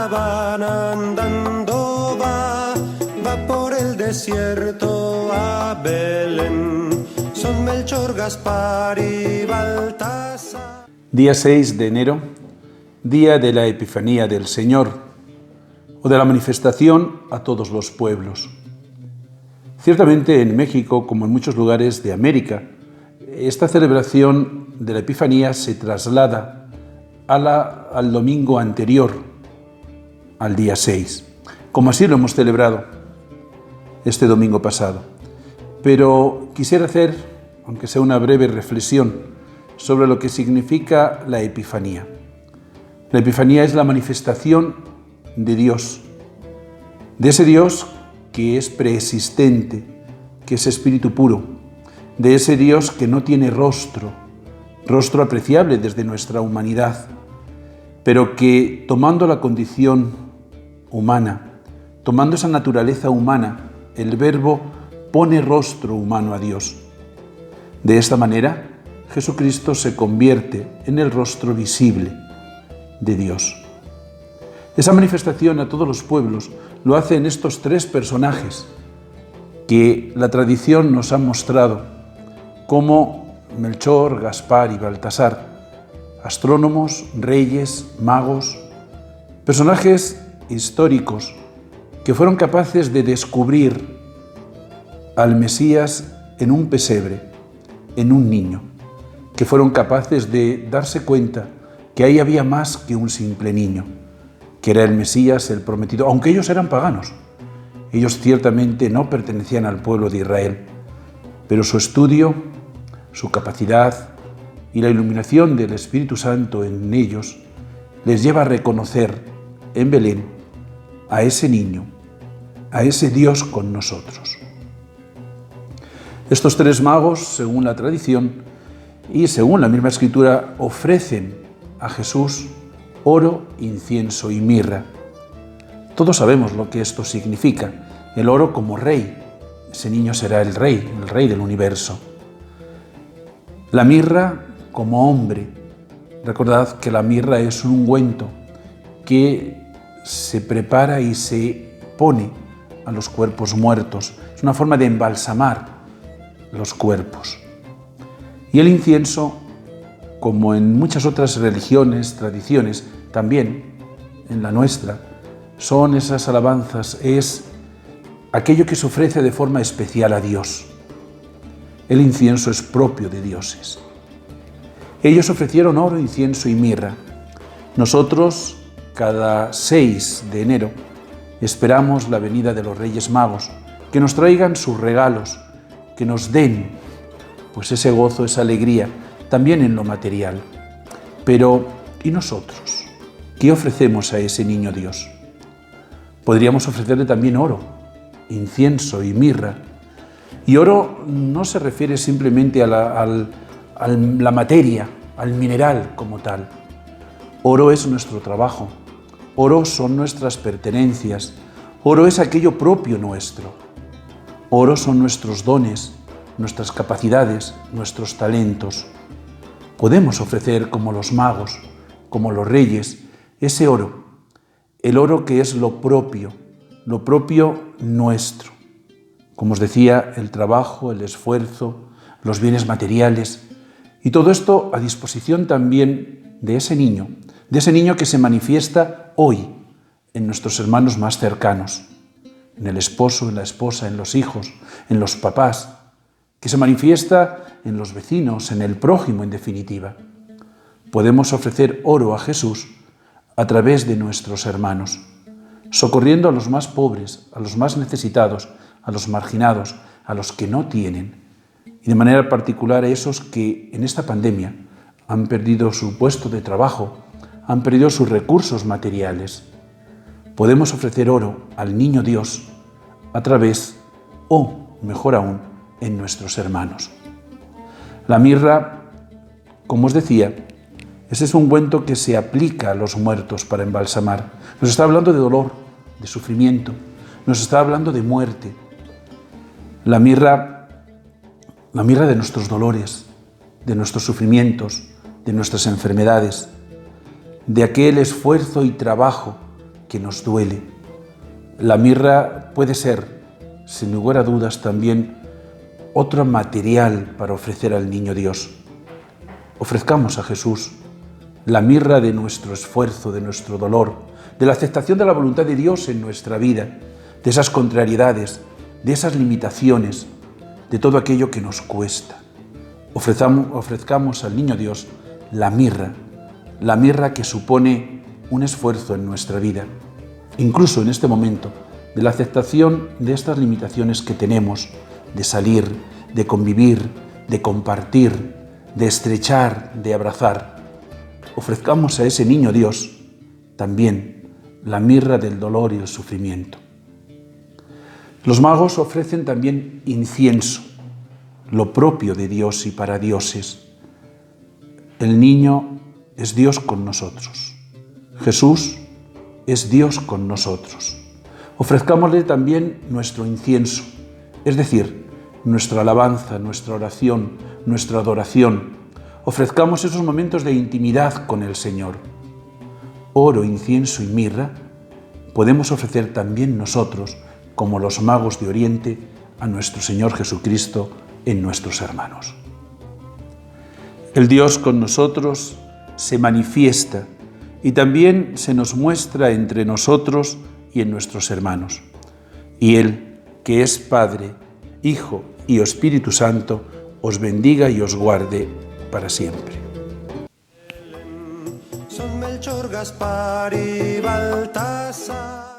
caravana andando va por el desierto a Belén. Son Melchor, Gaspar y Baltasar. Día 6 de enero, día de la Epifanía del Señor, o de la manifestación a todos los pueblos. Ciertamente en México, como en muchos lugares de América, esta celebración de la Epifanía se traslada al domingo anterior, al día 6, como así lo hemos celebrado este domingo pasado. Pero quisiera hacer, aunque sea una breve reflexión, sobre lo que significa la Epifanía. La Epifanía es la manifestación de Dios, de ese Dios que es preexistente, que es espíritu puro, de ese Dios que no tiene rostro apreciable desde nuestra humanidad, pero que tomando la condición humana, tomando esa naturaleza humana, el Verbo pone rostro humano a Dios. De esta manera, Jesucristo se convierte en el rostro visible de Dios. Esa manifestación a todos los pueblos lo hace en estos tres personajes que la tradición nos ha mostrado como Melchor, Gaspar y Baltasar, astrónomos, reyes, magos, personajes históricos que fueron capaces de descubrir al Mesías en un pesebre, en un niño, que fueron capaces de darse cuenta que ahí había más que un simple niño, que era el Mesías, el prometido, aunque ellos eran paganos. Ellos ciertamente no pertenecían al pueblo de Israel, pero su estudio, su capacidad y la iluminación del Espíritu Santo en ellos les lleva a reconocer en Belén a ese niño, a ese Dios con nosotros. Estos tres magos, según la tradición y según la misma Escritura, ofrecen a Jesús oro, incienso y mirra. Todos sabemos lo que esto significa. El oro como rey. Ese niño será el rey del universo. La mirra como hombre. Recordad que la mirra es un ungüento que se prepara y se pone a los cuerpos muertos. Es una forma de embalsamar los cuerpos. Y el incienso, como en muchas otras religiones, tradiciones, también en la nuestra, son esas alabanzas, es aquello que se ofrece de forma especial a Dios. El incienso es propio de dioses. Ellos ofrecieron oro, incienso y mirra. Nosotros, cada 6 de enero, esperamos la venida de los Reyes Magos, que nos traigan sus regalos, que nos den pues ese gozo, esa alegría, también en lo material. Pero, ¿y nosotros? ¿Qué ofrecemos a ese niño Dios? Podríamos ofrecerle también oro, incienso y mirra. Y oro no se refiere simplemente a la materia, al mineral como tal. Oro es nuestro trabajo, oro son nuestras pertenencias, oro es aquello propio nuestro. Oro son nuestros dones, nuestras capacidades, nuestros talentos. Podemos ofrecer como los magos, como los reyes, ese oro, el oro que es lo propio nuestro. Como os decía, el trabajo, el esfuerzo, los bienes materiales, y todo esto a disposición también de ese niño que se manifiesta hoy en nuestros hermanos más cercanos, en el esposo, en la esposa, en los hijos, en los papás, que se manifiesta en los vecinos, en el prójimo en definitiva. Podemos ofrecer oro a Jesús a través de nuestros hermanos, socorriendo a los más pobres, a los más necesitados, a los marginados, a los que no tienen, y de manera particular a esos que en esta pandemia han perdido su puesto de trabajo, han perdido sus recursos materiales. Podemos ofrecer oro al niño Dios a través, o mejor aún, en nuestros hermanos. La mirra, como os decía, ese es un ungüento que se aplica a los muertos para embalsamar. Nos está hablando de dolor, de sufrimiento, nos está hablando de muerte. La mirra de nuestros dolores, de nuestros sufrimientos, de nuestras enfermedades, de aquel esfuerzo y trabajo que nos duele. La mirra puede ser, sin lugar a dudas, también otro material para ofrecer al niño Dios. Ofrezcamos a Jesús la mirra de nuestro esfuerzo, de nuestro dolor, de la aceptación de la voluntad de Dios en nuestra vida, de esas contrariedades, de esas limitaciones, de todo aquello que nos cuesta. Ofrezcamos al niño Dios la mirra que supone un esfuerzo en nuestra vida, incluso en este momento, de la aceptación de estas limitaciones que tenemos, de salir, de convivir, de compartir, de estrechar, de abrazar. Ofrezcamos a ese niño Dios también la mirra del dolor y el sufrimiento. Los magos ofrecen también incienso, lo propio de Dios y para dioses. El niño es Dios con nosotros. Jesús es Dios con nosotros. Ofrezcámosle también nuestro incienso, es decir, nuestra alabanza, nuestra oración, nuestra adoración. Ofrezcamos esos momentos de intimidad con el Señor. Oro, incienso y mirra podemos ofrecer también nosotros, como los magos de Oriente, a nuestro Señor Jesucristo en nuestros hermanos. El Dios con nosotros se manifiesta y también se nos muestra entre nosotros y en nuestros hermanos. Y Él, que es Padre, Hijo y Espíritu Santo, os bendiga y os guarde para siempre. Son Melchor, Gaspar y Baltasar.